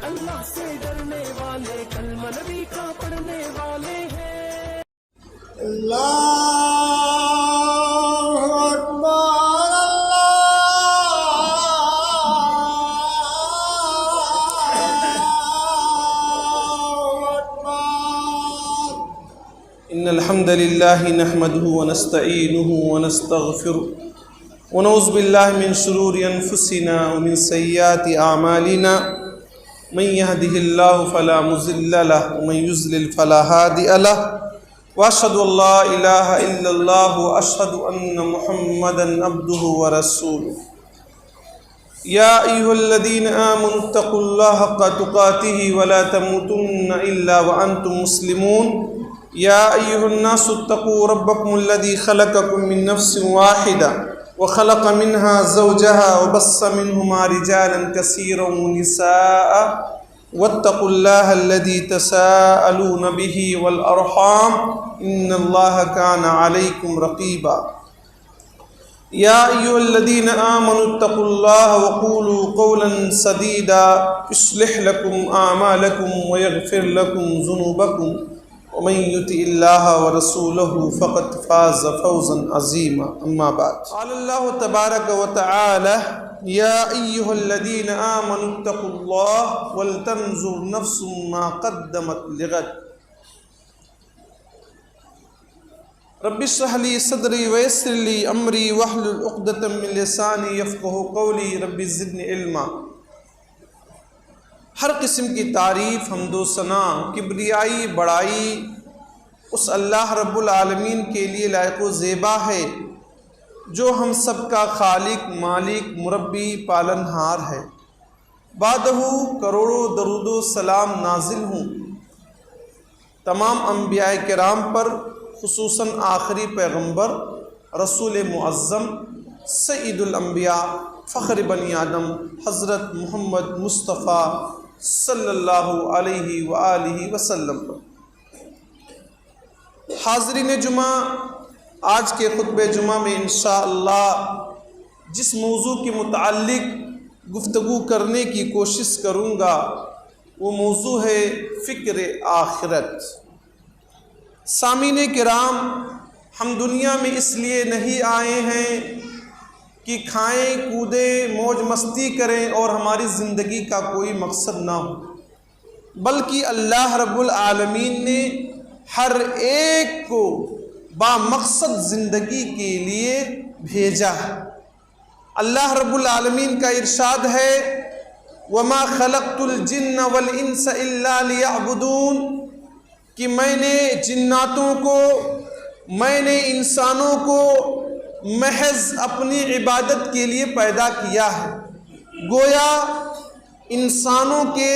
اللہ سے ڈرنے والے کلمہ نبی کا پڑھنے والے ہیں۔ اللہ اکبر اللہ اکبر۔ ان الحمد للہ نحمده ونستعینه ونستغفره ونعوذ باللہ من شرور انفسنا ومن سیئات اعمالنا من يهده الله فلا مضل له ومن يضلل فلا هادي له واشهد ان لا اله الا الله واشهد ان محمدا عبده ورسوله يا ايها الذين امنوا اتقوا الله حق تقاته ولا تموتن الا وانتم مسلمون يا ايها الناس اتقوا ربكم الذي خلقكم من نفس واحده وخلق منها زوجها وبث منهما رجالا كثيرا ونساء واتقوا الله الذي تساءلون به والأرحام إن الله كان عليكم رقيبا يا أيها الذين آمنوا اتقوا الله وقولوا قولا سديدا يصلح لكم أعمالكم ويغفر لكم ذنوبكم ومن يطع الله ورسوله فقد فاز فوزا عظيما اما بعد قال الله تبارك وتعالى يا ايها الذين امنوا اتقوا الله ولتنظر نفس ما قدمت لغد رب اشرح لي صدري ويسر لي امري واحلل عقدة من لساني يفقهوا قولي رب زدني علما۔ ہر قسم کی تعریف، حمد و ثنا، کبریائی، بڑائی اس اللہ رب العالمین کے لیے لائق و زیبا ہے جو ہم سب کا خالق، مالک، مربی، پالن ہار ہے۔ بعدہ کروڑوں درود و سلام نازل ہوں تمام انبیاء کرام پر، خصوصاً آخری پیغمبر رسول معظم سید الانبیاء فخر بنی آدم حضرت محمد مصطفیٰ صلی اللہ علیہ وآلہ وسلم پر۔ حاضرین جمعہ، آج کے خطبہ جمعہ میں انشاءاللہ جس موضوع کے متعلق گفتگو کرنے کی کوشش کروں گا وہ موضوع ہے فکر آخرت۔ سامعین کرام، ہم دنیا میں اس لیے نہیں آئے ہیں کہ کھائیں کودیں موج مستی کریں اور ہماری زندگی کا کوئی مقصد نہ ہو، بلکہ اللہ رب العالمین نے ہر ایک کو با مقصد زندگی کے لیے بھیجا ہے۔ اللہ رب العالمین کا ارشاد ہے وَمَا خَلَقْتُ الْجِنَّ وَالْإِنسَ إِلَّا لِيَعْبُدُونَ کہ میں نے جناتوں کو، میں نے انسانوں کو محض اپنی عبادت کے لیے پیدا کیا ہے۔ گویا انسانوں کے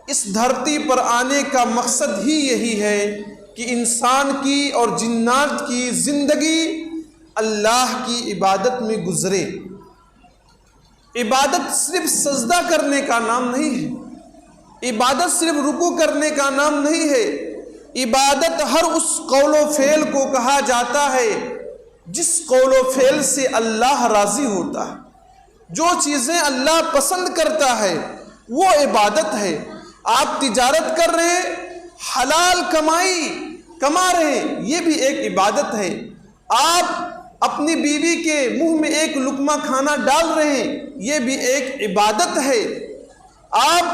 اس دھرتی پر آنے کا مقصد ہی یہی ہے کہ انسان کی اور جنات کی زندگی اللہ کی عبادت میں گزرے۔ عبادت صرف سجدہ کرنے کا نام نہیں ہے، عبادت صرف رکوع کرنے کا نام نہیں ہے، عبادت ہر اس قول و فعل کو کہا جاتا ہے جس قول و فعل سے اللہ راضی ہوتا ہے۔ جو چیزیں اللہ پسند کرتا ہے وہ عبادت ہے۔ آپ تجارت کر رہے ہیں، حلال کمائی کما رہے ہیں، یہ بھی ایک عبادت ہے۔ آپ اپنی بیوی کے منہ میں ایک لقمہ کھانا ڈال رہے ہیں، یہ بھی ایک عبادت ہے۔ آپ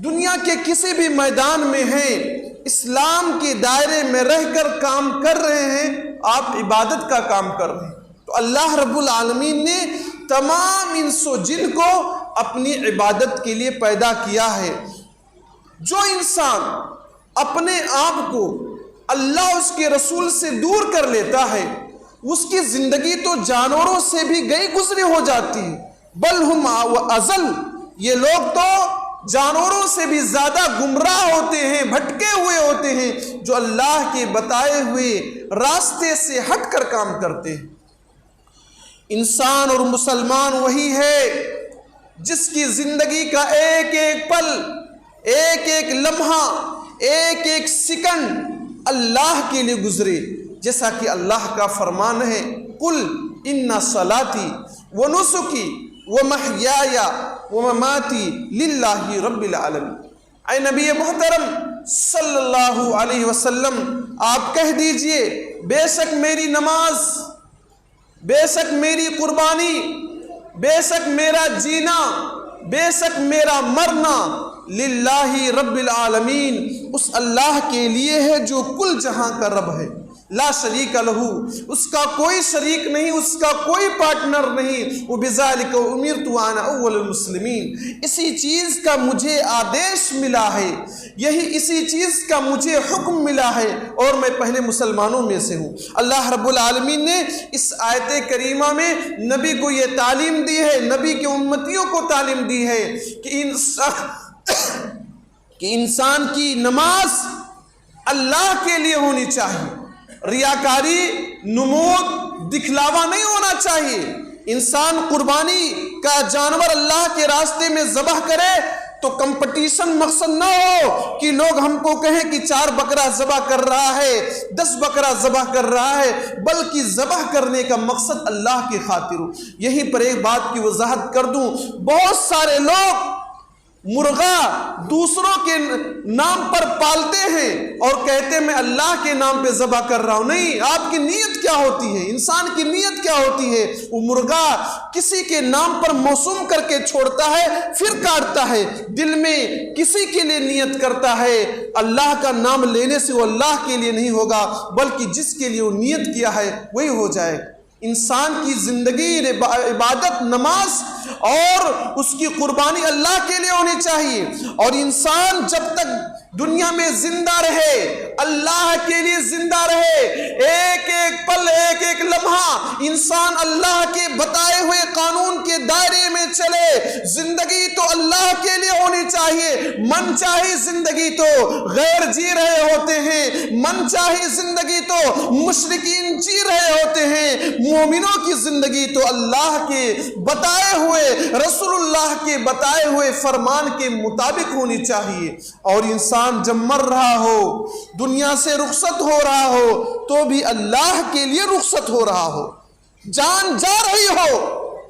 دنیا کے کسی بھی میدان میں ہیں، اسلام کے دائرے میں رہ کر کام کر رہے ہیں، آپ عبادت کا کام کر رہے ہیں۔ تو اللہ رب العالمین نے تمام انس و جن کو اپنی عبادت کے لیے پیدا کیا ہے۔ جو انسان اپنے آپ کو اللہ اس کے رسول سے دور کر لیتا ہے اس کی زندگی تو جانوروں سے بھی گئی گزری ہو جاتی ہے، بل ہم اضل، یہ لوگ تو جانوروں سے بھی زیادہ گمراہ ہوتے ہیں، بھٹکے ہوئے ہوتے ہیں، جو اللہ کے بتائے ہوئے راستے سے ہٹ کر کام کرتے ہیں۔ انسان اور مسلمان وہی ہے جس کی زندگی کا ایک ایک پل، ایک ایک لمحہ، ایک ایک سیکنڈ اللہ کے لیے گزرے، جیسا کہ اللہ کا فرمان ہے قل ان صلاتی ونسکی ومحیای ومماتی للہ رب العالمین۔ اے نبی محترم صلی اللہ علیہ وسلم، آپ کہہ دیجئے بے شک میری نماز، بے شک میری قربانی، بے شک میرا جینا، بے شک میرا مرنا للہ رب العالمین، اس اللہ کے لیے ہے جو کل جہاں کا رب ہے، لا شریک لہو، اس کا کوئی شریک نہیں، اس کا کوئی پارٹنر نہیں، وبذالک امرت وانا اول المسلمین، اسی چیز کا مجھے آدیش ملا ہے، یہی اسی چیز کا مجھے حکم ملا ہے اور میں پہلے مسلمانوں میں سے ہوں۔ اللہ رب العالمین نے اس آیت کریمہ میں نبی کو یہ تعلیم دی ہے، نبی کے امتیوں کو تعلیم دی ہے کہ انسان کی نماز اللہ کے لیے ہونی چاہیے، ریاکاری، نمود، دکھلاوا نہیں ہونا چاہیے۔ انسان قربانی کا جانور اللہ کے راستے میں ذبح کرے تو کمپٹیشن مقصد نہ ہو کہ لوگ ہم کو کہیں کہ 4 بکرا ذبح کر رہا ہے، 10 بکرا ذبح کر رہا ہے، بلکہ ذبح کرنے کا مقصد اللہ کی خاطر ہو۔ یہیں پر ایک بات کی وضاحت کر دوں، بہت سارے لوگ مرغا دوسروں کے نام پر پالتے ہیں اور کہتے ہیں میں اللہ کے نام پہ ذبح کر رہا ہوں۔ نہیں، آپ کی نیت کیا ہوتی ہے؟ انسان کی نیت کیا ہوتی ہے؟ وہ مرغا کسی کے نام پر موسوم کر کے چھوڑتا ہے، پھر کاٹتا ہے، دل میں کسی کے لیے نیت کرتا ہے، اللہ کا نام لینے سے وہ اللہ کے لیے نہیں ہوگا، بلکہ جس کے لیے وہ نیت کیا ہے وہی ہو جائے۔ انسان کی زندگی عبادت، نماز اور اس کی قربانی اللہ کے لیے ہونی چاہیے، اور انسان جب تک دنیا میں زندہ رہے، اللہ کے لیے زندہ رہے، ایک ایک پل، ایک ایک لمحہ انسان اللہ کے بتائے ہوئے قانون کے دائرے میں چلے۔ زندگی تو اللہ کے لیے ہونی چاہیے، من چاہی زندگی تو غیر جی رہے ہوتے ہیں، من چاہی زندگی تو مشرکین جی رہے ہوتے ہیں، مومنوں کی زندگی تو اللہ کے بتائے ہوئے، رسول اللہ کے بتائے ہوئے فرمان کے مطابق ہونی چاہیے۔ اور انسان جب مر رہا ہو، دنیا سے رخصت ہو رہا ہو، تو بھی اللہ کے لیے رخصت ہو رہا ہو، جان جا رہی ہو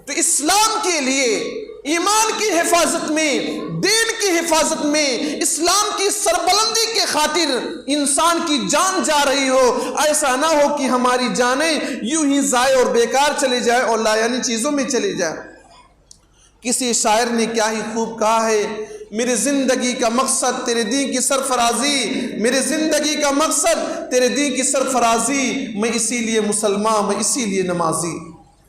تو اسلام کے لیے، ایمان کی حفاظت میں، دین کی حفاظت میں، اسلام کی سربلندی کے خاطر انسان کی جان جا رہی ہو۔ ایسا نہ ہو کہ ہماری جانیں یوں ہی ضائع اور بیکار چلے جائے اور لا یعنی چیزوں میں چلے جائے۔ کسی شاعر نے کیا ہی خوب کہا ہے، میری زندگی کا مقصد تیرے دین کی سرفرازی، میری زندگی کا مقصد تیرے دین کی سرفرازی، میں اسی لیے مسلمان، میں اسی لیے نمازی۔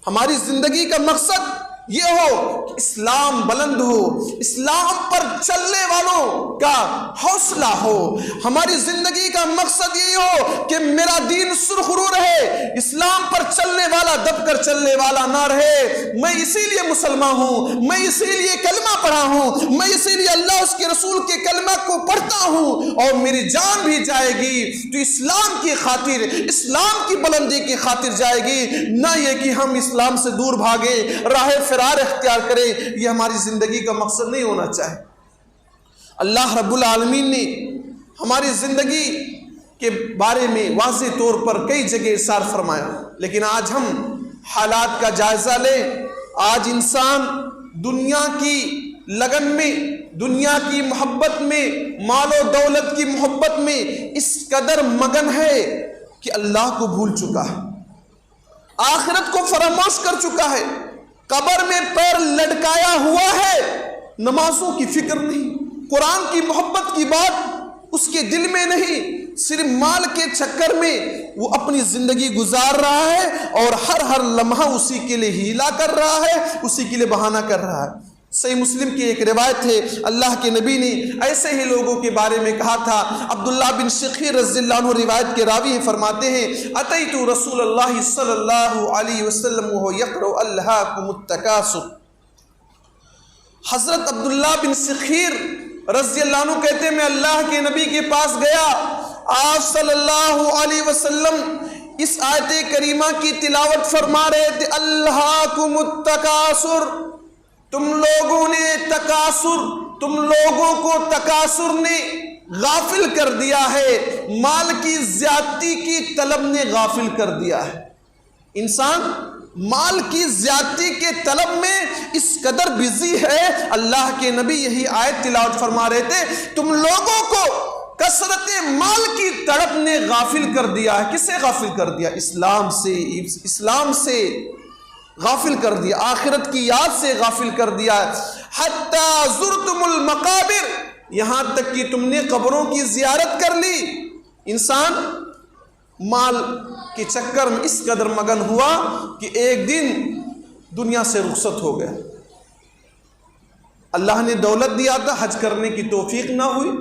ہماری زندگی کا مقصد یہ ہو کہ اسلام بلند ہو، اسلام پر چلنے والوں کا حوصلہ ہو۔ ہماری زندگی کا مقصد یہی ہو کہ میرا دین سرخرو رہے، اسلام پر چلنے والا دب کر چلنے والا نہ رہے۔ میں اسی لیے مسلمان ہوں، میں اسی لیے کلمہ پڑھا ہوں، میں اسی لیے اللہ اس کے رسول کے کلمہ کو پڑھتا ہوں، اور میری جان بھی جائے گی تو اسلام کی خاطر، اسلام کی بلندی کی خاطر جائے گی، نہ یہ کہ ہم اسلام سے دور بھاگے، راہ فرار اختیار کرے۔ یہ ہماری زندگی کا مقصد نہیں ہونا چاہے۔ اللہ رب العالمین نے ہماری زندگی کے بارے میں واضح طور پر کئی جگہ ارشاد فرمایا، لیکن آج ہم حالات کا جائزہ لیں۔ آج انسان دنیا کی لگن میں، دنیا کی محبت میں، مال و دولت کی محبت میں اس قدر مگن ہے کہ اللہ کو بھول چکا ہے، آخرت کو فراموش کر چکا ہے، قبر میں پیر لٹکایا ہوا ہے، نمازوں کی فکر نہیں، قرآن کی محبت کی بات اس کے دل میں نہیں، صرف مال کے چکر میں وہ اپنی زندگی گزار رہا ہے اور ہر لمحہ اسی کے لیے ہیلا کر رہا ہے، اسی کے لیے بہانہ کر رہا ہے۔ صحیح مسلم کی ایک روایت ہے، اللہ کے نبی نے ایسے ہی لوگوں کے بارے میں کہا تھا۔ عبداللہ بن شخیر رضی اللہ عنہ روایت کے راوی فرماتے ہیں، اتیت رسول اللہ صلی اللہ علیہ وسلم وہو یقرأ الہاکم التکاثر۔ حضرت عبداللہ بن شخیر رضی اللہ عنہ کہتے ہیں میں اللہ کے نبی کے پاس گیا، آپ صلی اللہ علیہ وسلم اس آیت کریمہ کی تلاوت فرما رہے تھے، الہاکم التکاثر، تم لوگوں نے تکاثر، تم لوگوں کو تکاثر نے غافل کر دیا ہے، مال کی زیادتی کی طلب نے غافل کر دیا ہے۔ انسان مال کی زیادتی کے طلب میں اس قدر بزی ہے، اللہ کے نبی یہی آیت تلاوت فرما رہے تھے، تم لوگوں کو کثرت مال کی تڑپ نے غافل کر دیا ہے۔ کسے غافل کر دیا؟ اسلام سے غافل کر دیا، آخرت کی یاد سے غافل کر دیا۔ حتی زرتم المقابر، یہاں تک کہ تم نے قبروں کی زیارت کر لی۔ انسان مال کے چکر میں اس قدر مگن ہوا کہ ایک دن دنیا سے رخصت ہو گیا۔ اللہ نے دولت دیا تھا، حج کرنے کی توفیق نہ ہوئی۔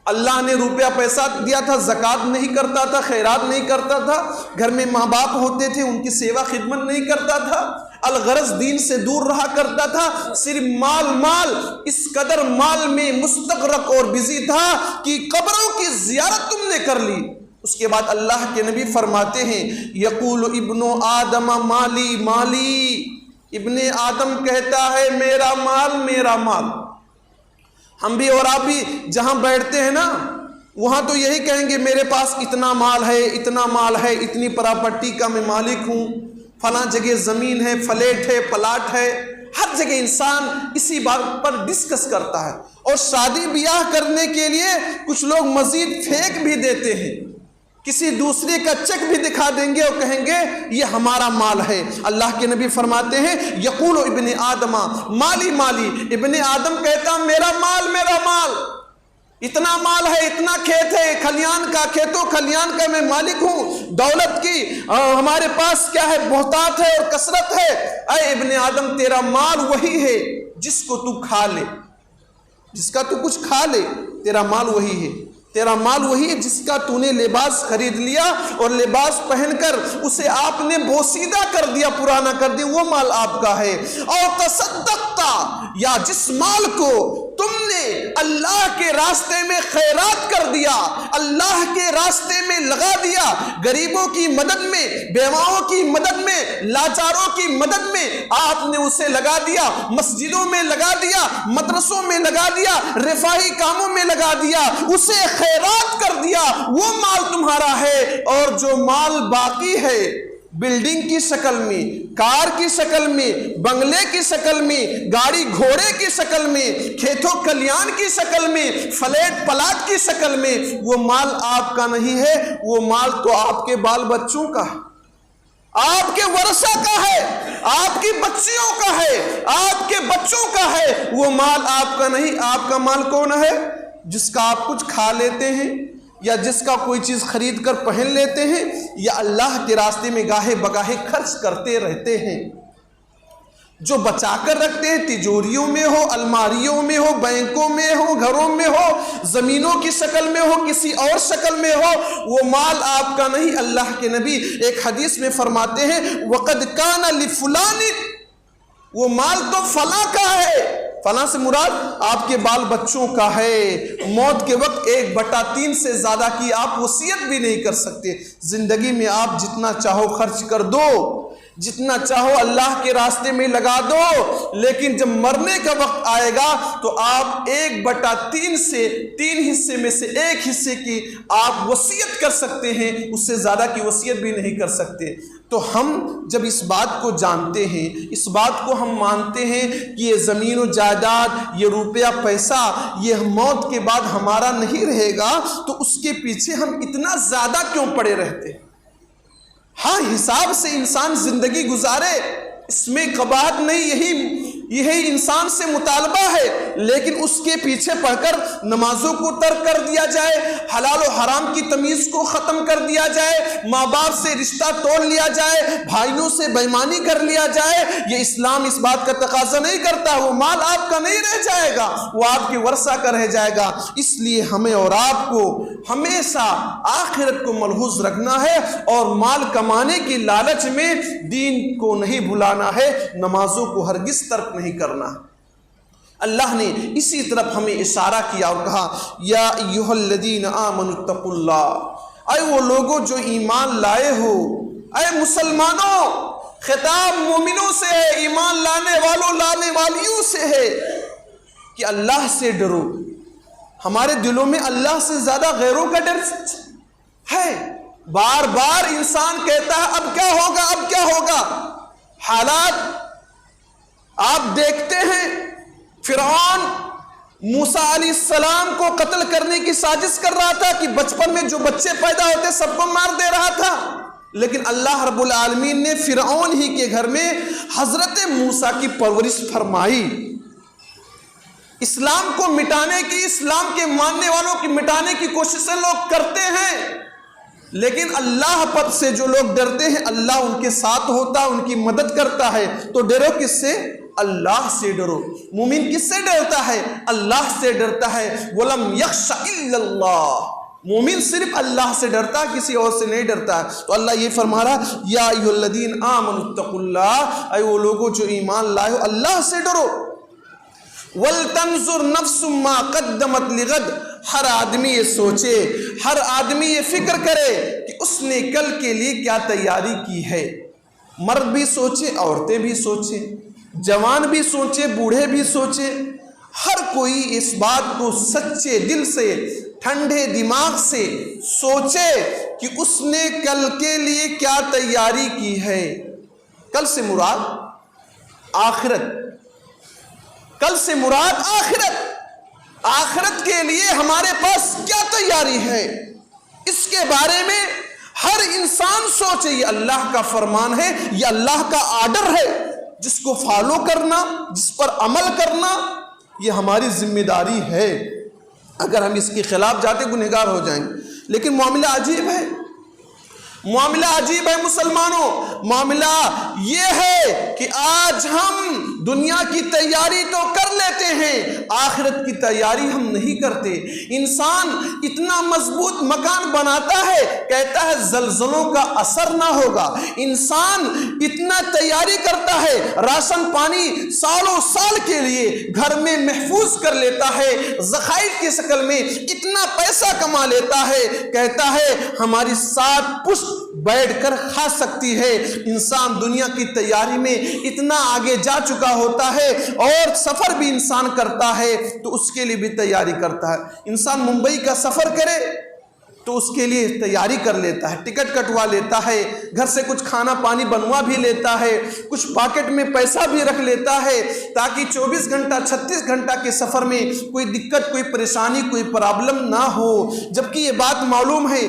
اللہ نے روپیہ پیسہ دیا تھا، زکوٰۃ نہیں کرتا تھا، خیرات نہیں کرتا تھا، گھر میں ماں باپ ہوتے تھے ان کی سیوا خدمت نہیں کرتا تھا، الغرض دین سے دور رہا کرتا تھا، صرف مال اس قدر مال میں مستغرق اور بزی تھا کہ قبروں کی زیارت تم نے کر لی۔ اس کے بعد اللہ کے نبی فرماتے ہیں، یقول ابن آدم مالی مالی، ابن آدم کہتا ہے میرا مال میرا مال۔ ہم بھی اور آپ بھی جہاں بیٹھتے ہیں نا، وہاں تو یہی کہیں گے میرے پاس اتنا مال ہے، اتنا مال ہے، اتنی پراپرٹی کا میں مالک ہوں، فلاں جگہ زمین ہے، فلیٹ ہے، پلاٹ ہے۔ ہر جگہ انسان اسی بات پر ڈسکس کرتا ہے، اور شادی بیاہ کرنے کے لیے کچھ لوگ مزید پھینک بھی دیتے ہیں، کسی دوسرے کا چیک بھی دکھا دیں گے اور کہیں گے یہ ہمارا مال ہے۔ اللہ کے نبی فرماتے ہیں یقول ابن آدم مالی مالی، ابن آدم کہتا میرا مال میرا مال، اتنا مال ہے، اتنا کھیت ہے، کھلیان کا، کھیتوں کھلیان کا میں مالک ہوں، دولت کی ہمارے پاس کیا ہے، بہتات ہے اور کثرت ہے۔ اے ابن آدم تیرا مال وہی ہے جس کو تو کھا لے، جس کا تو کچھ کھا لے، تیرا مال وہی ہے۔ تیرا مال وہی ہے جس کا تو نے لباس خرید لیا اور لباس پہن کر اسے آپ نے بوسیدہ کر دیا، پرانا کر دیا، وہ مال آپ کا ہے۔ اور تصدقتا، یا جس مال کو تم نے اللہ کے راستے میں خیرات کر دیا، اللہ کے راستے میں لگا دیا، غریبوں کی مدد میں، بیواؤں کی مدد میں، لاچاروں کی مدد میں آپ نے اسے لگا دیا، مسجدوں میں لگا دیا، مدرسوں میں لگا دیا، رفاہی کاموں میں لگا دیا، اسے خیرات کر دیا، وہ مال تمہارا ہے۔ اور جو مال باقی ہے بلڈنگ کی شکل میں، کار کی شکل میں، بنگلے کی شکل میں، گاڑی گھوڑے کی شکل میں، کھیتوں کلیان کی شکل میں، فلیٹ پلاٹ کی شکل میں، وہ مال آپ کا نہیں ہے، وہ مال تو آپ کے بال بچوں کا ہے، آپ کے ورثہ کا ہے، آپ کی بچیوں کا ہے، آپ کے بچوں کا ہے، وہ مال آپ کا نہیں۔ آپ کا مال کون ہے؟ جس کا آپ کچھ کھا لیتے ہیں، یا جس کا کوئی چیز خرید کر پہن لیتے ہیں، یا اللہ کے راستے میں گاہے بگاہے خرچ کرتے رہتے ہیں، جو بچا کر رکھتے ہیں، تجوریوں میں ہو، الماریوں میں ہو، بینکوں میں ہو، گھروں میں ہو، زمینوں کی شکل میں ہو، کسی اور شکل میں ہو، وہ مال آپ کا نہیں۔ اللہ کے نبی ایک حدیث میں فرماتے ہیں وَقَدْ كَانَ لِفُلَانٍ، وہ مال تو فلاں کا ہے، فلاں سے مراد آپ کے بال بچوں کا ہے۔ موت کے وقت 1/3 سے زیادہ کی آپ وصیت بھی نہیں کر سکتے۔ زندگی میں آپ جتنا چاہو خرچ کر دو، جتنا چاہو اللہ کے راستے میں لگا دو، لیکن جب مرنے کا وقت آئے گا تو آپ 1/3 سے 3 حصے میں سے 1 حصے کی آپ وصیت کر سکتے ہیں، اس سے زیادہ کی وصیت بھی نہیں کر سکتے۔ تو ہم جب اس بات کو جانتے ہیں، اس بات کو ہم مانتے ہیں کہ یہ زمین و جائیداد، یہ روپیہ پیسہ، یہ موت کے بعد ہمارا نہیں رہے گا، تو اس کے پیچھے ہم اتنا زیادہ کیوں پڑے رہتے ہیں؟ ہاں، حساب سے انسان زندگی گزارے، اس میں قباحت نہیں، یہی انسان سے مطالبہ ہے، لیکن اس کے پیچھے پڑھ کر نمازوں کو ترک کر دیا جائے، حلال و حرام کی تمیز کو ختم کر دیا جائے، ماں باپ سے رشتہ توڑ لیا جائے، بھائیوں سے بے ایمانی کر لیا جائے، یہ اسلام اس بات کا تقاضا نہیں کرتا۔ وہ مال آپ کا نہیں رہ جائے گا، وہ آپ کے ورثہ کا رہ جائے گا۔ اس لیے ہمیں اور آپ کو ہمیشہ آخرت کو ملحوظ رکھنا ہے، اور مال کمانے کی لالچ میں دین کو نہیں بھلانا ہے، نمازوں کو ہرگز ترک نہیں کرنا۔ اللہ نے اسی طرف ہمیں اشارہ کیا اور کہا یا ایھا الذین آمنوا اتقوا اللہ، اے وہ لوگوں جو ایمان لائے ہو، اے مسلمانوں، خطاب مومنوں سے ہے، ایمان لانے والوں، لانے والیوں سے ہے کہ اللہ سے ڈرو۔ ہمارے دلوں میں اللہ سے زیادہ غیروں کا ڈر ہے۔ بار بار انسان کہتا ہے اب کیا ہوگا، اب کیا ہوگا، حالات آپ دیکھتے ہیں، فرعون موسیٰ علیہ السلام کو قتل کرنے کی سازش کر رہا تھا کہ بچپن میں جو بچے پیدا ہوتے سب کو مار دے رہا تھا، لیکن اللہ رب العالمین نے فرعون ہی کے گھر میں حضرت موسیٰ کی پرورش فرمائی۔ اسلام کو مٹانے کی، اسلام کے ماننے والوں کی مٹانے کی کوششیں لوگ کرتے ہیں، لیکن اللہ پر سے جو لوگ ڈرتے ہیں اللہ ان کے ساتھ ہوتا ہے، ان کی مدد کرتا ہے۔ تو ڈرو کس سے؟ اللہ سے ڈرو۔ مومن کس سے ڈرتا ہے؟ اللہ سے ڈرتا ہے۔ وَلَمْ يَخْشَ إِلَّا اللَّهِ، مومن صرف اللہ سے ڈرتا ہے، کسی اور سے نہیں ڈرتا ہے۔ تو اللہ یہ فرما رہا، یا ایھا الذین آمنوا اتقوا اللہ، اے وہ لوگوں جو ایمان لائے ہو اللہ سے ڈرو۔ وَلْتَنْظُرْ نَفْسٌ مَا قَدَّمَتْ لِغَدٍ، ہر آدمی یہ سوچے، ہر آدمی یہ فکر کرے کہ اس نے کل کے لیے کیا تیاری کی ہے۔ مرد بھی سوچے، عورتیں بھی سوچیں، جوان بھی سوچے، بوڑھے بھی سوچے، ہر کوئی اس بات کو سچے دل سے، ٹھنڈے دماغ سے سوچے کہ اس نے کل کے لیے کیا تیاری کی ہے۔ کل سے مراد آخرت، کل سے مراد آخرت، آخرت کے لیے ہمارے پاس کیا تیاری ہے، اس کے بارے میں ہر انسان سوچے۔ یہ اللہ کا فرمان ہے، یہ اللہ کا آرڈر ہے، جس کو فالو کرنا، جس پر عمل کرنا یہ ہماری ذمہ داری ہے۔ اگر ہم اس کے خلاف جاتے گنہگار ہو جائیں گے۔ لیکن معاملہ عجیب ہے، معاملہ عجیب ہے مسلمانوں، معاملہ یہ ہے کہ آج ہم دنیا کی تیاری تو کر لیتے ہیں، آخرت کی تیاری ہم نہیں کرتے۔ انسان اتنا مضبوط مکان بناتا ہے، کہتا ہے زلزلوں کا اثر نہ ہوگا، انسان اتنا تیاری کرتا ہے، راشن پانی سالوں سال کے لیے گھر میں محفوظ کر لیتا ہے، ذخائر کی شکل میں اتنا پیسہ کما لیتا ہے، کہتا ہے ہماری 7 پشت بیٹھ کر کھا سکتی ہے۔ انسان دنیا کی تیاری میں اتنا آگے جا چکا ہوتا ہے، اور سفر بھی انسان کرتا ہے تو اس کے لیے بھی تیاری کرتا ہے۔ انسان ممبئی کا سفر کرے تو اس کے لیے تیاری کر لیتا ہے، ٹکٹ کٹوا لیتا ہے، گھر سے کچھ کھانا پانی بنوا بھی لیتا ہے، کچھ پاکٹ میں پیسہ بھی رکھ لیتا ہے تاکہ 24 گھنٹہ 36 گھنٹہ کے سفر میں کوئی دقت، کوئی پریشانی، کوئی پرابلم نہ ہو۔ جبکہ یہ بات معلوم ہے،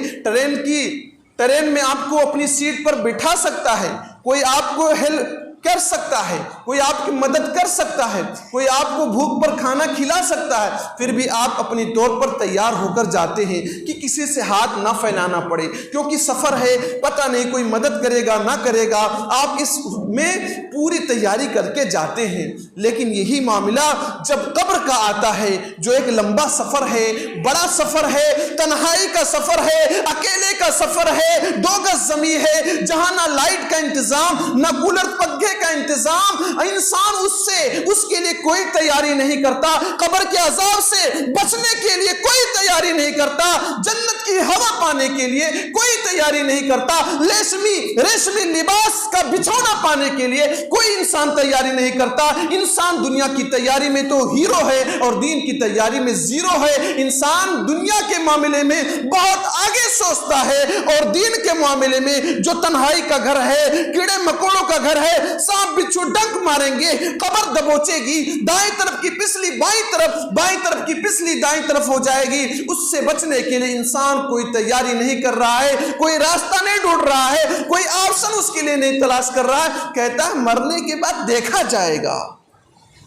ٹرین میں آپ کو اپنی سیٹ پر بٹھا سکتا ہے، کوئی آپ کو ہیلپ کر سکتا ہے، کوئی آپ کی مدد کر سکتا ہے، کوئی آپ کو بھوک پر کھانا کھلا سکتا ہے، پھر بھی آپ اپنی طور پر تیار ہو کر جاتے ہیں کہ کسی سے ہاتھ نہ پھیلانا پڑے، کیونکہ سفر ہے، پتہ نہیں کوئی مدد کرے گا نہ کرے گا، آپ اس میں پوری تیاری کر کے جاتے ہیں۔ لیکن یہی معاملہ جب قبر کا آتا ہے، جو ایک لمبا سفر ہے، بڑا سفر ہے، تنہائی کا سفر ہے، اکیلے کا سفر ہے، 2 گز زمین ہے، جہاں نہ لائٹ کا انتظام، نہ کولر پنکھے کا انتظام، انسان اس کے لیے کوئی تیاری نہیں کرتا، قبر کے عذاب سے بچنے کے لیے کوئی تیاری نہیں کرتا، جنت کی ہوا پانے کے لیے کوئی تیاری نہیں کرتا، ریشمی لباس کا بچھونا پانے کے لیے کوئی انسان تیاری نہیں کرتا۔ انسان دنیا کی تیاری میں تو ہیرو ہے اور دین کی تیاری میں زیرو ہے۔ انسان دنیا کے معاملے میں بہت آگے سوچتا ہے، اور دین کے معاملے میں جو تنہائی کا گھر ہے، کیڑے مکوڑوں کا گھر ہے، سانپ بچھو ڈنک ماریں گے، قبر دبوچے گی، دائیں طرف کی پسلی بائیں طرف، بائیں طرف کی پسلی دائیں طرف ہو جائے گی، اس سے بچنے کے لیے انسان کوئی تیاری نہیں کر رہا ہے، کوئی راستہ نہیں ڈھونڈ رہا ہے، کوئی آپشن اس کے لیے نہیں تلاش کر رہا ہے، کہتا ہے مرنے کے بعد دیکھا جائے گا۔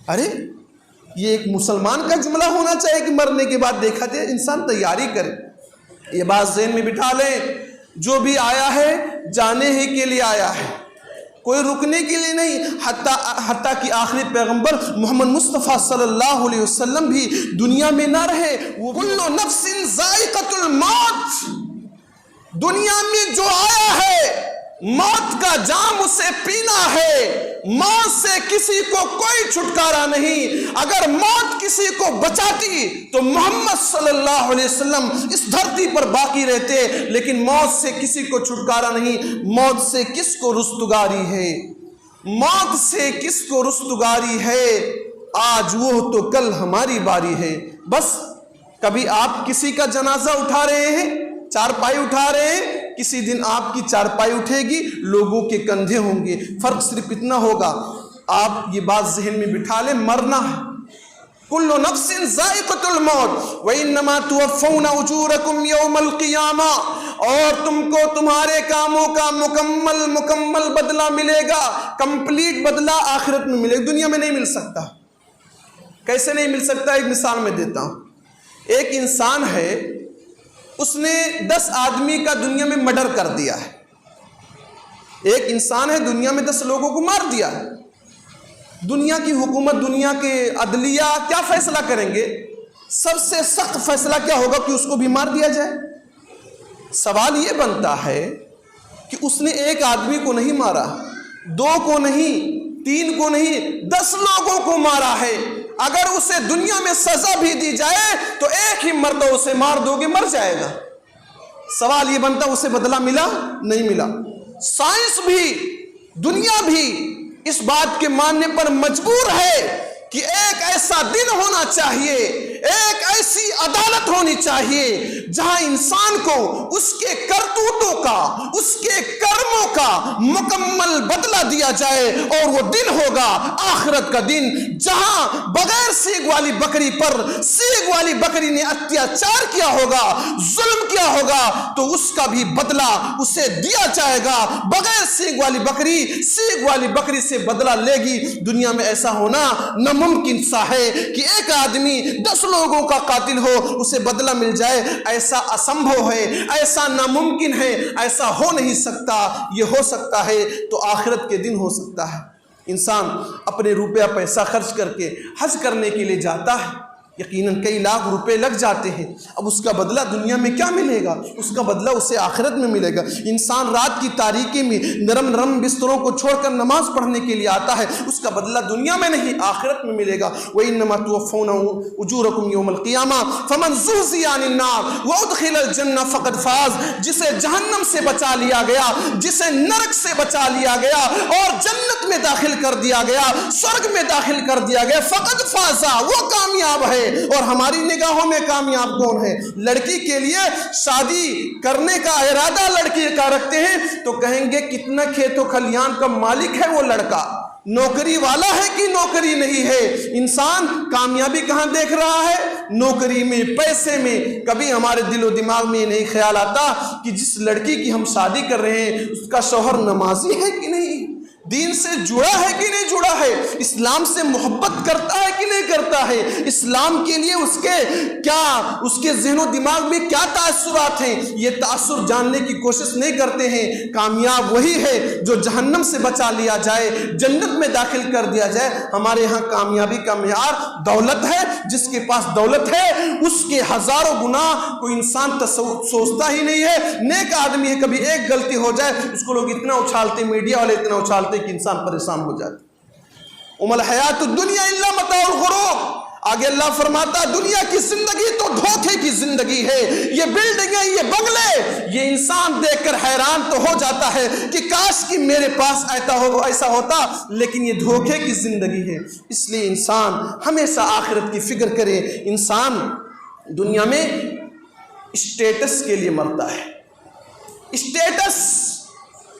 ارے یہ ایک مسلمان کا جملہ ہونا چاہیے کہ مرنے کے بعد دیکھا جائے، انسان تیاری کرے۔ یہ بات ذہن میں بٹھا لیں، جو بھی آیا ہے جانے ہی کے لیے آیا ہے، کوئی رکنے کے لیے نہیں، حتیٰ کہ آخری پیغمبر محمد مصطفیٰ صلی اللہ علیہ وسلم بھی دنیا میں نہ رہے۔ کل نفس ذائقۃ الموت، دنیا میں جو آیا ہے موت کا جام اسے پینا ہے، موت سے کسی کو کوئی چھٹکارا نہیں۔ اگر موت کسی کو بچاتی تو محمد صلی اللہ علیہ وسلم اس دھرتی پر باقی رہتے، لیکن موت سے کسی کو چھٹکارا نہیں۔ موت سے کس کو رستگاری ہے؟ موت سے کس کو رستگاری ہے؟ آج وہ تو کل ہماری باری ہے۔ بس کبھی آپ کسی کا جنازہ اٹھا رہے ہیں، چارپائی اٹھا رہے ہیں، کسی دن آپ کی چارپائی اٹھے گی، لوگوں کے کندھے ہوں گے۔ فرق صرف اتنا ہوگا، آپ یہ بات ذہن میں بٹھا لیں، مرنا ہے۔ کل نفس ذائقۃ الموت وانما توفون اجورکم یوم القیامہ، اور تم کو تمہارے کاموں کا مکمل بدلہ ملے گا، کمپلیٹ بدلہ آخرت میں ملے گا، دنیا میں نہیں مل سکتا۔ کیسے نہیں مل سکتا؟ ایک مثال میں دیتا ہوں۔ ایک انسان ہے، اس نے 10 آدمی کا دنیا میں مرڈر کر دیا ہے۔ ایک انسان ہے، دنیا میں 10 لوگوں کو مار دیا ہے۔ دنیا کی حکومت، دنیا کے عدلیہ کیا فیصلہ کریں گے؟ سب سے سخت فیصلہ کیا ہوگا کہ اس کو بھی مار دیا جائے۔ سوال یہ بنتا ہے کہ اس نے ایک آدمی کو نہیں مارا، 2 کو نہیں، 3 کو نہیں، 10 لوگوں کو مارا ہے۔ اگر اسے دنیا میں سزا بھی دی جائے تو ایک ہی مرتبہ اسے مار دو گے، مر جائے گا۔ سوال یہ بنتا اسے بدلہ ملا؟ نہیں ملا۔ سائنس بھی، دنیا بھی اس بات کے ماننے پر مجبور ہے کہ ایک ایسا دن ہونا چاہیے، ایک ایسی عدالت ہونی چاہیے جہاں انسان کو اس کے کرتوتوں کا، اس کے کرموں کا مکمل بدلہ دیا جائے، اور وہ دن ہوگا آخرت کا دن، جہاں بغیر سیگ والی بکری پر سیگ والی بکری نے اتیاچار کیا ہوگا، ظلم کیا ہوگا، تو اس کا بھی بدلہ اسے دیا جائے گا۔ بغیر سیگ والی بکری سیگ والی بکری سے بدلہ لے گی۔ دنیا میں ایسا ہونا ناممکن سا ہے کہ ایک آدمی 10 لوگوں کا قاتل ہو، اسے بدلہ مل جائے، ایسا اسمبھو ہے، ایسا ناممکن ہے، ایسا ہو نہیں سکتا۔ یہ ہو سکتا ہے تو آخرت کے دن ہو سکتا ہے۔ انسان اپنے روپیہ پیسہ خرچ کر کے حج کرنے کے لیے جاتا ہے، یقیناً کئی لاکھ روپے لگ جاتے ہیں، اب اس کا بدلہ دنیا میں کیا ملے گا؟ اس کا بدلہ اسے آخرت میں ملے گا۔ انسان رات کی تاریکی میں نرم نرم بستروں کو چھوڑ کر نماز پڑھنے کے لیے آتا ہے، اس کا بدلہ دنیا میں نہیں آخرت میں ملے گا۔ وَإِنَّمَا تُوَفَّوْنَ أُجُورَكُمْ يَوْمَ الْقِيَامَةِ فَمَنْ زُحْزِحَ عَنِ النَّارِ وَأُدْخِلَ الْجَنَّةَ فَقَدْ فَازَ، جسے جہنم سے بچا لیا گیا، جسے نرک سے بچا لیا گیا اور جنت میں داخل کر دیا گیا، سرگ میں داخل کر دیا گیا، فقد فازا، وہ کامیاب ہے۔ اور ہماری نگاہوں میں کامیاب کون ہے؟ لڑکی کے لیے شادی کرنے کا ارادہ لڑکی کا رکھتے ہیں تو کہیں گے کتنا کھیت و کھلیان کا مالک ہے وہ لڑکا، نوکری والا ہے کہ نوکری نہیں ہے۔ انسان کامیابی کہاں دیکھ رہا ہے؟ نوکری میں، پیسے میں۔ کبھی ہمارے دل و دماغ میں یہ نہیں خیال آتا کہ جس لڑکی کی ہم شادی کر رہے ہیں اس کا شوہر نمازی ہے کہ نہیں، دین سے جڑا ہے کہ نہیں جڑا ہے، اسلام سے محبت کرتا ہے کہ نہیں کرتا ہے، اسلام کے لیے اس کے ذہن و دماغ میں کیا تاثرات ہیں، یہ تاثر جاننے کی کوشش نہیں کرتے ہیں۔ کامیاب وہی ہے جو جہنم سے بچا لیا جائے، جنت میں داخل کر دیا جائے۔ ہمارے ہاں کامیابی کا معیار دولت ہے، جس کے پاس دولت ہے اس کے ہزاروں گنا کوئی انسان سوچتا ہی نہیں ہے۔ نیک آدمی ہے، کبھی ایک غلطی ہو جائے اس کو لوگ اتنا اچھالتے، میڈیا والے اتنا اچھالتے کہ انسان پریشان ہو جاتا۔ وَمَا الْحَيَاةُ الدُّنْيَا إِلَّا مَتَاعُ الْغُرُورِ، آگے اللہ فرماتا دنیا کی زندگی تو دھوکے کی زندگی ہے۔ یہ بلڈنگیں، یہ بنگلے، یہ انسان دیکھ کر حیران تو ہو جاتا ہے کہ کاش کہ میرے پاس ایسا ہوتا، لیکن یہ دھوکے کی زندگی ہے۔ اس لیے انسان ہمیشہ آخرت کی فکر کرے۔ انسان دنیا میں اسٹیٹس کے لیے مرتا ہے، اسٹیٹس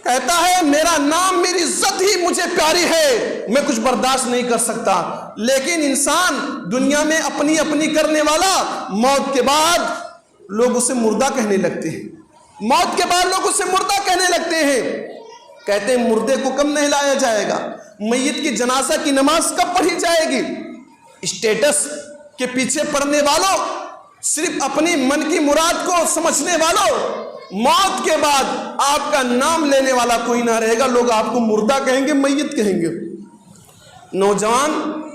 کہتا ہے میرا نام، میری عزت ہی مجھے پیاری ہے، میں کچھ برداشت نہیں کر سکتا۔ لیکن انسان دنیا میں اپنی اپنی کرنے والا، موت کے بعد لوگ اسے مردہ کہنے لگتے ہیں، موت کے بعد لوگ اسے مردہ کہنے لگتے ہیں، کہتے ہیں مردے کو کب نہلایا جائے گا، میت کی جنازہ کی نماز کب پڑھی جائے گی۔ اسٹیٹس کے پیچھے پڑنے والوں، صرف اپنی من کی مراد کو سمجھنے والوں، موت کے بعد آپ کا نام لینے والا کوئی نہ رہے گا، لوگ آپ کو مردہ کہیں گے، میت کہیں گے۔ نوجوان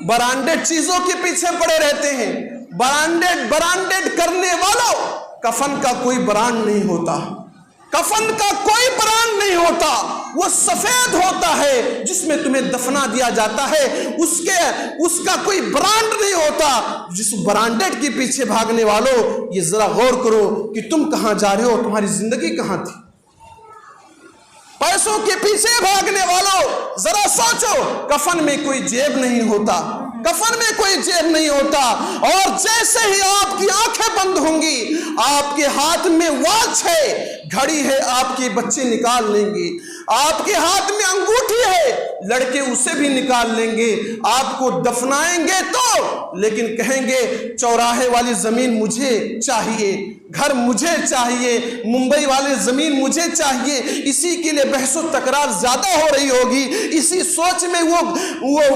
برانڈڈ چیزوں کے پیچھے پڑے رہتے ہیں، برانڈڈ کرنے والوں، کفن کا کوئی برانڈ نہیں ہوتا، کفن کا کوئی برانڈ نہیں ہوتا، وہ سفید ہوتا ہے جس میں تمہیں دفنا دیا جاتا ہے، اس کا کوئی برانڈ نہیں ہوتا۔ جس برانڈڈ کے پیچھے بھاگنے والوں، یہ ذرا غور کرو کہ تم کہاں جا رہے ہو، تمہاری زندگی کہاں تھی۔ پیسوں کے پیچھے بھاگنے والوں ذرا سوچو، کفن میں کوئی جیب نہیں ہوتا، کفن میں کوئی جیب نہیں ہوتا، اور جیسے ہی آپ کی آنکھیں بند ہوں گی آپ کے ہاتھ میں واچ ہے، گھڑی ہے، آپ کے بچے نکال لیں گے، آپ کے ہاتھ میں انگوٹھی ہے، لڑکے اسے بھی نکال لیں گے، آپ کو دفنائیں گے تو لیکن کہیں گے چوراہے والی زمین مجھے چاہیے، گھر مجھے چاہیے، ممبئی والی زمین مجھے چاہیے۔ اسی کے لیے بحث و تکرار زیادہ ہو رہی ہوگی، اسی سوچ میں وہ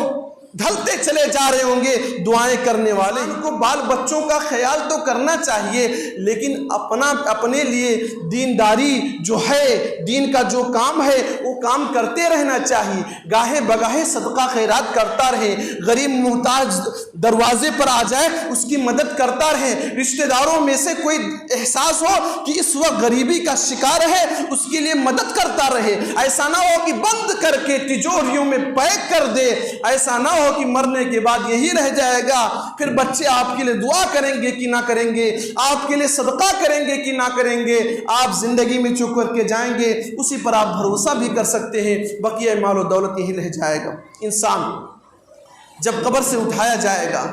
ڈھلتے چلے جا رہے ہوں گے۔ دعائیں کرنے والے کو بال بچوں کا خیال تو کرنا چاہیے، لیکن اپنے لیے دینداری جو ہے، دین کا جو کام ہے وہ کام کرتے رہنا چاہیے، گاہے بگاہے صدقہ خیرات کرتا رہے، غریب محتاج دروازے پر آ جائے اس کی مدد کرتا رہے، رشتہ داروں میں سے کوئی احساس ہو کہ اس وقت غریبی کا شکار ہے اس کے لیے مدد کرتا رہے۔ ایسا نہ ہو کہ بند کر کے تجوریوں میں پیک کر دے، ایسا نہ ہو کہ مرنے کے بعد یہی رہ جائے گا، پھر بچے آپ کے لیے دعا کریں گے کہ نہ کریں گے، آپ کے لیے صدقہ کریں گے کہ نہ کریں گے، آپ زندگی میں جو کر کے جائیں گے اسی پر آپ بھروسہ بھی کر سکتے ہیں، بقیہ مال و دولت یہی رہ جائے گا۔ انسان جب قبر سے اٹھایا جائے گا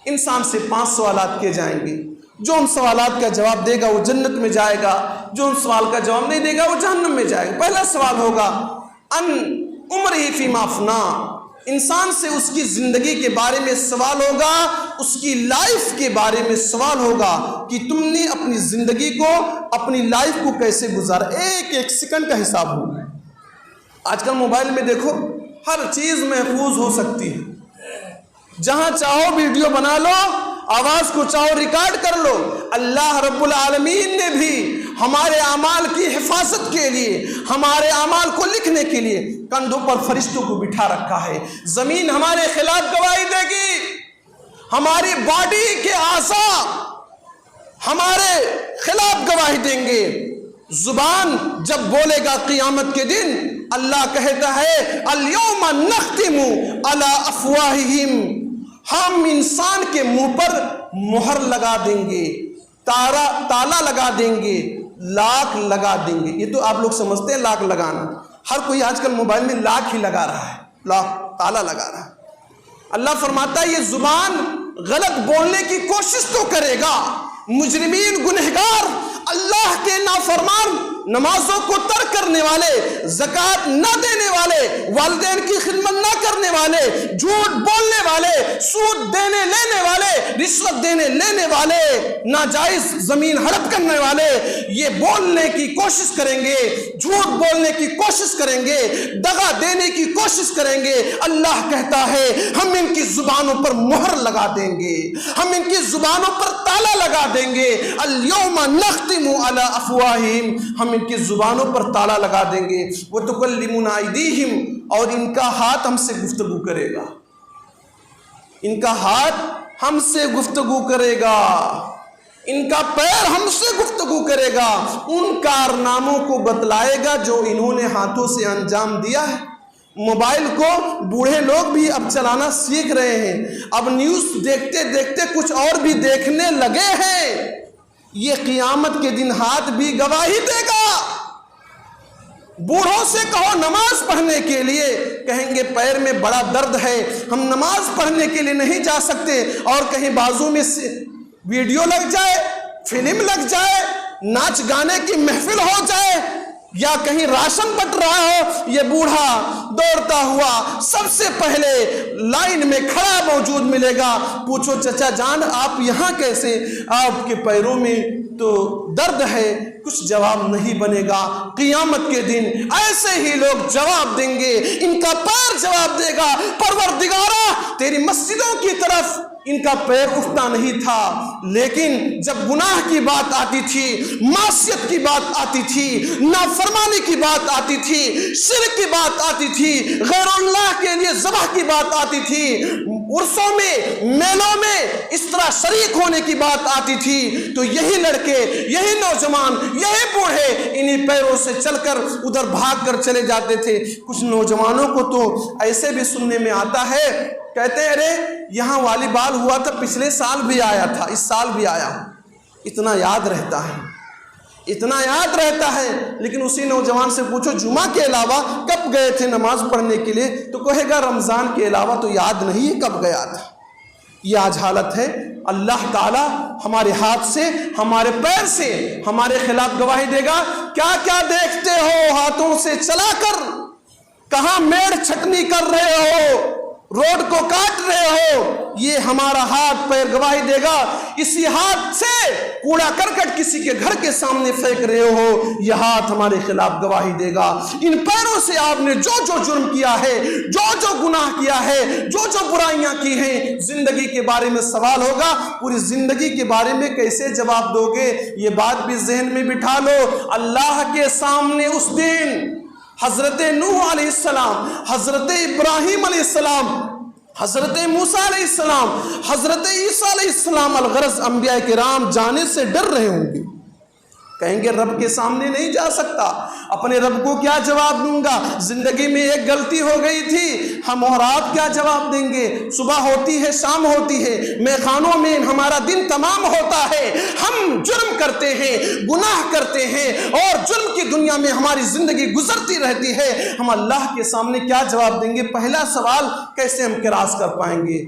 انسان سے 5 سوالات کیے جائیں گے، جو ان سوالات کا جواب دے گا وہ جنت میں جائے گا، جو ان سوال کا جواب نہیں دے گا وہ جہنم میں جائے گا۔ پہلا سوال ہوگا ان عمرہ فیما افنا، انسان سے اس کی زندگی کے بارے میں سوال ہوگا، اس کی لائف کے بارے میں سوال ہوگا کہ تم نے اپنی زندگی کو، اپنی لائف کو کیسے گزارا، ایک ایک سیکنڈ کا حساب ہوگا۔ آج کل موبائل میں دیکھو ہر چیز محفوظ ہو سکتی ہے، جہاں چاہو ویڈیو بنا لو، آواز کو چاہو ریکارڈ کر لو۔ اللہ رب العالمین نے بھی ہمارے اعمال کی حفاظت کے لیے، ہمارے اعمال کو لکھنے کے لیے کندھوں پر فرشتوں کو بٹھا رکھا ہے۔ زمین ہمارے خلاف گواہی دے گی، ہماری باڈی کے اعضاء ہمارے خلاف گواہی دیں گے۔ زبان جب بولے گا قیامت کے دن، اللہ کہتا ہے الیوم نختم علی افواہہم، ہم انسان کے منہ پر مہر لگا دیں گے، تالا لگا دیں گے، لاک لگا دیں گے۔ یہ تو آپ لوگ سمجھتے ہیں لاک لگانا، ہر کوئی آج کل موبائل میں لاک ہی لگا رہا ہے، لاک تالا لگا رہا ہے۔ اللہ فرماتا ہے یہ زبان غلط بولنے کی کوشش تو کرے گا، مجرمین، گنہگار، اللہ کے نافرمان، نمازوں کو ترک کرنے والے، زکوٰۃ نہ دینے والے، والدین کی خدمت نہ کرنے والے، جھوٹ بولنے والے، سود دینے لینے والے، رشوت دینے لینے والے، ناجائز زمین ہڑپ کرنے والے، یہ بولنے کی کوشش کریں گے، جھوٹ بولنے کی کوشش کریں گے، دغا دینے کی کوشش کریں گے۔ اللہ کہتا ہے ہم ان کی زبانوں پر مہر لگا دیں گے، ہم ان کی زبانوں پر تالا لگا دیں گے۔ الیوم نختم علی افواہہم، ہم ان کی زبانوں پر تالا لگا دیں گے۔ وتکلمنا ایدیہم، اور ان کا ہاتھ ہم سے گفتگو کرے گا، ان کا ہاتھ ہم سے گفتگو کرے گا، ان کا پیر ہم سے گفتگو کرے گا، ان کارناموں کو بتلائے گا جو انہوں نے ہاتھوں سے انجام دیا ہے۔ موبائل کو بوڑھے لوگ بھی اب چلانا سیکھ رہے ہیں، اب نیوز دیکھتے دیکھتے کچھ اور بھی دیکھنے لگے ہیں۔ یہ قیامت کے دن ہاتھ بھی گواہی دے گا۔ بوڑھوں سے کہو نماز پڑھنے کے لیے، کہیں گے پیر میں بڑا درد ہے، ہم نماز پڑھنے کے لیے نہیں جا سکتے، اور کہیں بازو میں ویڈیو لگ جائے، فلم لگ جائے، ناچ گانے کی محفل ہو جائے، یا کہیں راشن بٹ رہا ہو، یہ بوڑھا دوڑتا ہوا سب سے پہلے لائن میں کھڑا موجود ملے گا۔ پوچھو چچا جان آپ یہاں کیسے؟ آپ کے پیروں میں تو درد ہے، کچھ جواب نہیں بنے گا۔ قیامت کے دن ایسے ہی لوگ جواب دیں گے، ان کا پیر جواب دے گا پروردگارا تیری مسجدوں کی طرف ان کا پیر اٹھتا نہیں تھا، لیکن جب گناہ کی بات آتی تھی، معصیت کی بات آتی تھی، نافرمانی کی بات آتی تھی، شرک کی بات آتی تھی، غیر اللہ کے لیے ذبح کی بات آتی تھی، عرسوں میں، میلوں میں اس طرح شریک ہونے کی بات آتی تھی، تو یہی لڑکے، یہی نوجوان، یہی بوڑھے انہی پیروں سے چل کر ادھر بھاگ کر چلے جاتے تھے۔ کچھ نوجوانوں کو تو ایسے بھی سننے میں آتا ہے، کہتے ہیں ارے یہاں والی بال ہوا تھا، پچھلے سال بھی آیا تھا، اس سال بھی آیا ہوں۔ اتنا یاد رہتا ہے، اتنا یاد رہتا ہے، لیکن اسی نوجوان سے پوچھو جمعہ کے علاوہ کب گئے تھے نماز پڑھنے کے لیے، تو کہے گا رمضان کے علاوہ تو یاد نہیں کب گیا تھا۔ یہ آج حالت ہے۔ اللہ تعالیٰ ہمارے ہاتھ سے، ہمارے پیر سے ہمارے خلاف گواہی دے گا۔ کیا کیا دیکھتے ہو ہاتھوں سے چلا کر؟ کہاں میڑ چھٹنی کر رہے ہو، روڈ کو کاٹ رہے ہو؟ یہ ہمارا ہاتھ پیر گواہی دے گا۔ اسی ہاتھ سے کوڑا کرکٹ کسی کے گھر کے سامنے پھینک رہے ہو، یہ ہاتھ ہمارے خلاف گواہی دے گا۔ ان پیروں سے آپ نے جو جو جرم کیا ہے، جو جو گناہ کیا ہے، جو جو برائیاں کی ہیں، زندگی کے بارے میں سوال ہوگا۔ پوری زندگی کے بارے میں کیسے جواب دو گے؟ یہ بات بھی ذہن میں بٹھا لو۔ اللہ کے سامنے اس دن حضرت نوح علیہ السلام، حضرت ابراہیم علیہ السلام، حضرت موسیٰ علیہ السلام، حضرت عیسیٰ علیہ السلام، الغرض انبیاء کرام جانے سے ڈر رہے ہوں گے۔ کہیں گے رب کے سامنے نہیں جا سکتا، اپنے رب کو کیا جواب دوں گا؟ زندگی میں ایک غلطی ہو گئی تھی، ہم اور آپ کیا جواب دیں گے؟ صبح ہوتی ہے، شام ہوتی ہے، میخانوں میں ہمارا دن تمام ہوتا ہے، ہم جرم کرتے ہیں، گناہ کرتے ہیں، اور جرم کی دنیا میں ہماری زندگی گزرتی رہتی ہے۔ ہم اللہ کے سامنے کیا جواب دیں گے؟ پہلا سوال کیسے ہم کراس کر پائیں گے؟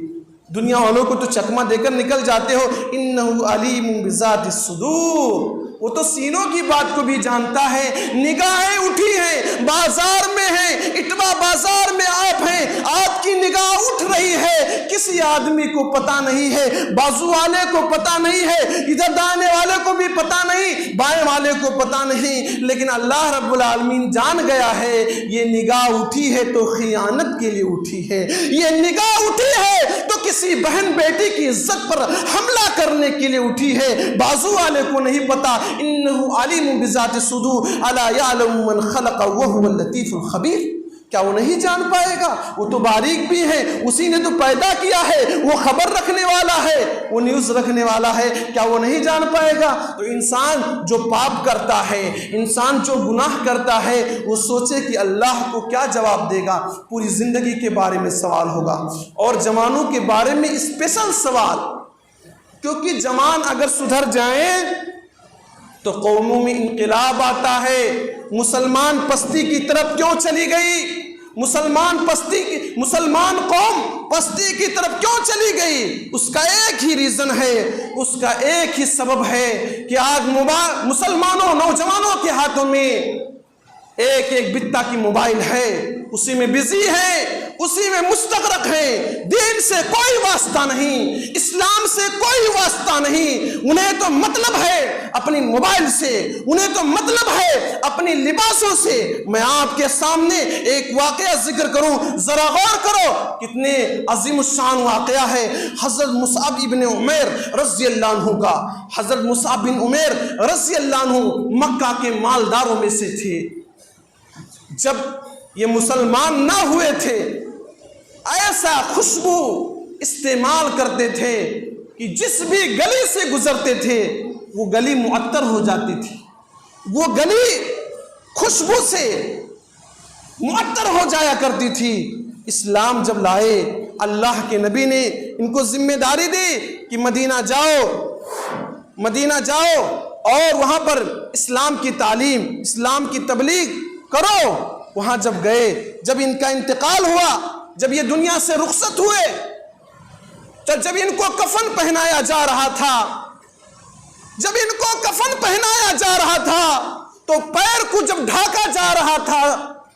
دنیا والوں کو تو چکمہ دے کر نکل جاتے ہو، انہ علیم بذات الصدور، وہ تو سینوں کی بات کو بھی جانتا ہے۔ نگاہیں اٹھی ہیں، بازار میں ہیں، اٹوا بازار میں آپ ہیں، آپ کی نگاہ اٹھ رہی ہے، کسی آدمی کو پتہ نہیں ہے، بازو والے کو پتہ نہیں ہے، ادھر دانے والے کو بھی پتہ نہیں، بائیں والے کو پتہ نہیں، لیکن اللہ رب العالمین جان گیا ہے یہ نگاہ اٹھی ہے تو خیانت کے لیے اٹھی ہے، یہ نگاہ اٹھی ہے تو کسی بہن بیٹی کی عزت پر حملہ کرنے کے لیے اٹھی ہے۔ بازو والے کو نہیں پتا، انہ علیم بذات الصدور الا یعلم من خلق وهو اللطیف الخبیر، کیا وہ نہیں جان پائے گا؟ وہ تو باریک بھی ہے، اسی نے تو پیدا کیا ہے، وہ خبر رکھنے والا ہے، وہ نیوز رکھنے والا ہے، کیا وہ نہیں جان پائے گا؟ تو انسان جو پاپ کرتا ہے، انسان جو گناہ کرتا ہے، وہ سوچے کہ اللہ کو کیا جواب دے گا۔ پوری زندگی کے بارے میں سوال ہوگا، اور جوانوں کے بارے میں اسپیشل سوال، کیونکہ جوان اگر سدھر جائیں تو قوموں میں انقلاب آتا ہے۔ مسلمان پستی کی طرف کیوں چلی گئی؟ مسلمان قوم پستی کی طرف کیوں چلی گئی؟ اس کا ایک ہی ریزن ہے، اس کا ایک ہی سبب ہے کہ آج مسلمانوں نوجوانوں کے ہاتھوں میں ایک بتا کی موبائل ہے، اسی میں بزی ہے، اسی میں مستغرق ہے، دین سے کوئی واسطہ نہیں، اسلام سے کوئی واسطہ نہیں۔ انہیں تو مطلب ہے اپنی موبائل سے، انہیں تو مطلب ہے اپنی لباسوں سے۔ میں آپ کے سامنے ایک واقعہ ذکر کروں، ذرا غور کرو، کتنے عظیم الشان واقعہ ہے۔ حضرت مصعب ابن عمیر رضی اللہ عنہ کا، حضرت مصعب بن عمیر رضی اللہ عنہ مکہ کے مالداروں میں سے تھے۔ جب یہ مسلمان نہ ہوئے تھے، ایسا خوشبو استعمال کرتے تھے کہ جس بھی گلی سے گزرتے تھے وہ گلی معطر ہو جاتی تھی، وہ گلی خوشبو سے معطر ہو جایا کرتی تھی۔ اسلام جب لائے، اللہ کے نبی نے ان کو ذمہ داری دی کہ مدینہ جاؤ اور وہاں پر اسلام کی تعلیم، اسلام کی تبلیغ کرو۔ وہاں جب گئے، جب ان کا انتقال ہوا، جب یہ دنیا سے رخصت ہوئے، جب ان کو کفن پہنایا جا رہا تھا، تو پیر کو جب ڈھانکا جا رہا تھا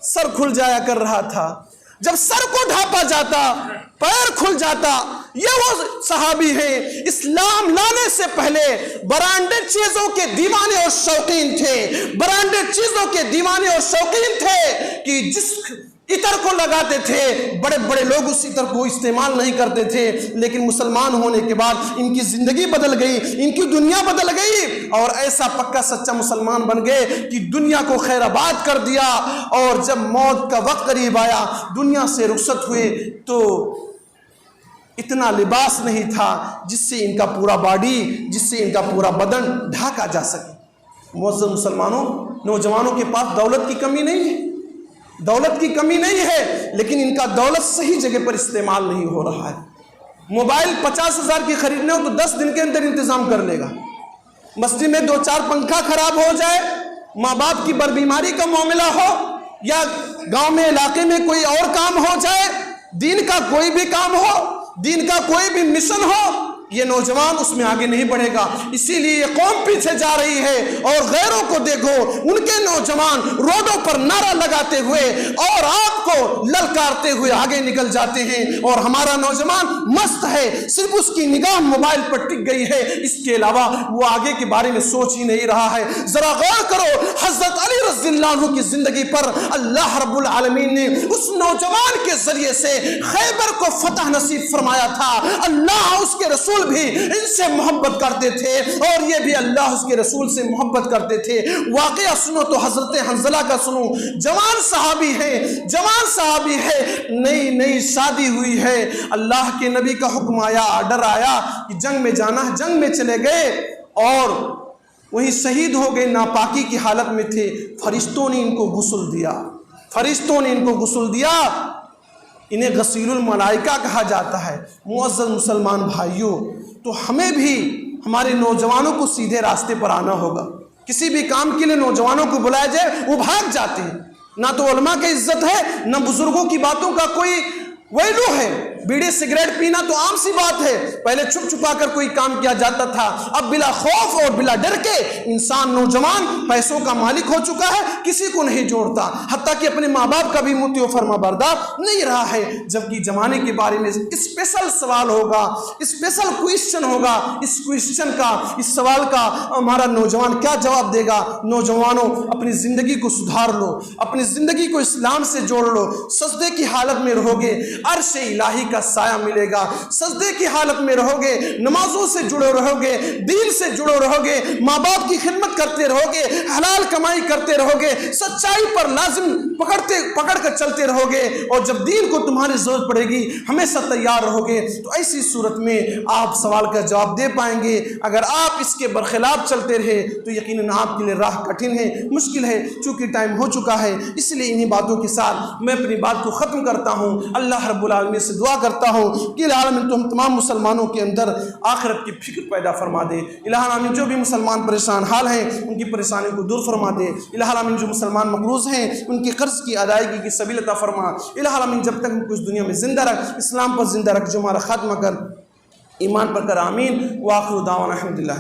سر کھل جایا کر رہا تھا، جب سر کو ڈھانپا جاتا پیر کھل جاتا۔ یہ وہ صحابی ہیں اسلام لانے سے پہلے برانڈڈ چیزوں کے دیوانے اور شوقین تھے، برانڈڈ چیزوں کے دیوانے اور شوقین تھے کہ جس عطر کو لگاتے تھے بڑے بڑے لوگ اس عطر کو استعمال نہیں کرتے تھے، لیکن مسلمان ہونے کے بعد ان کی زندگی بدل گئی، ان کی دنیا بدل گئی، اور ایسا پکا سچا مسلمان بن گئے کہ دنیا کو خیر آباد کر دیا۔ اور جب موت کا وقت قریب آیا، دنیا سے رخصت ہوئے، تو اتنا لباس نہیں تھا جس سے ان کا پورا باڈی، جس سے ان کا پورا بدن ڈھانکا جا سکے۔ معزز مسلمانوں، نوجوانوں کے پاس دولت کی کمی نہیں ہے، دولت کی کمی نہیں ہے، لیکن ان کا دولت صحیح جگہ پر استعمال نہیں ہو رہا ہے۔ موبائل 50,000 کی خریدنے ہو تو 10 دن کے اندر انتظام کر لے گا، مسجد میں 2-4 پنکھا خراب ہو جائے، ماں باپ کی بر بیماری کا معاملہ ہو، یا گاؤں میں علاقے میں کوئی اور کام ہو جائے، دین کا کوئی بھی کام ہو، دین کا کوئی بھی مشن ہو یہ نوجوان اس میں آگے نہیں بڑھے گا. اسی لیے یہ قوم پیچھے جا رہی ہے. اور غیروں کو دیکھو, ان کے نوجوان روڈوں پر نعرہ لگاتے ہوئے اور آپ کو للکارتے ہوئے آگے نکل جاتے ہیں, اور ہمارا نوجوان مست ہے, صرف اس کی نگاہ موبائل پر ٹک گئی ہے, اس کے علاوہ وہ آگے کے بارے میں سوچ ہی نہیں رہا ہے. ذرا غور کرو, حضرت علی رضی اللہ عنہ کی زندگی پر اللہ رب العالمین نے اس نوجوان کے ذریعے سے خیبر کو فتح نصیب فرمایا تھا. اللہ اس کے رسول بھی ان سے محبت کرتے تھے, اور یہ بھی اللہ اس کے رسول سے محبت کرتے تھے. واقعہ سنو تو حضرت حنظلہ کا سنو. جوان صحابی ہے, نئی شادی ہوئی ہے. اللہ کے نبی کا حکم آیا, آرڈر آیا کہ جنگ میں جانا ہے. جنگ میں چلے گئے اور وہیں شہید ہو گئے, ناپاکی کی حالت میں تھے. فرشتوں نے ان کو غسل دیا. انہیں غسیل الملائکہ کہا جاتا ہے. معزز مسلمان بھائیوں, تو ہمیں بھی ہمارے نوجوانوں کو سیدھے راستے پر آنا ہوگا. کسی بھی کام کے لیے نوجوانوں کو بلایا جائے وہ بھاگ جاتے ہیں. نہ تو علماء کی عزت ہے, نہ بزرگوں کی باتوں کا کوئی ویلو ہے. بیڑی سگریٹ پینا تو عام سی بات ہے. پہلے چھپ چھپا کر کوئی کام کیا جاتا تھا, اب بلا خوف اور بلا ڈر کے انسان نوجوان پیسوں کا مالک ہو چکا ہے, کسی کو نہیں جوڑتا, حتیٰ کہ اپنے ماں باپ کا بھی مطیع و فرما بردار نہیں رہا ہے. جبکہ زمانے کے بارے میں اسپیشل سوال ہوگا, اسپیشل کوئسچن ہوگا. اس کوئسچن کا, اس سوال کا ہمارا نوجوان کیا جواب دے گا؟ نوجوانوں, اپنی زندگی کو سدھار لو, اپنی زندگی کو اسلام سے جوڑ لو. سجدے کی حالت میں رہو گے, عرش الہی کا سایہ ملے گا. سجدے کی حالت میں رہو گے, نمازوں سے جڑے رہو گے, دین سے جڑے رہو گے, ماں باپ کی خدمت کرتے رہو گے, حلال کمائی کرتے رہو گے, سچائی پر لازم پکڑ کر چلتے رہو گے, اور جب دین کو تمہاری ضرورت پڑے گی ہمیشہ تیار رہو گے. تو ایسی صورت میں آپ سوال کا جواب دے پائیں گے. اگر آپ اس کے برخلاف چلتے رہے تو یقیناً آپ کے لیے راہ کٹھن ہے, مشکل ہے. چونکہ ٹائم ہو چکا ہے, اس لیے انہی باتوں کے ساتھ میں اپنی بات کو ختم کرتا ہوں. اللہ رب العالمین سے دعا کرتا ہوں کہ الہ العالمین تو ہم تمام مسلمانوں کے اندر آخرت کی فکر پیدا فرما دے. الہ العالمین جو بھی مسلمان پریشان حال ہیں ان کی پریشانی کو دور فرما دے. الہ العالمین جو مسلمان مقروض ہیں ان کی قرض کی ادائیگی کی سبیل عطا فرما. الہ العالمین جب تک ہم کو اس دنیا میں زندہ رکھ, اسلام پر زندہ رکھ, جو ہمارا خاتمہ کر ایمان پر کر. آمین. وآخر دعوانا الحمدللہ.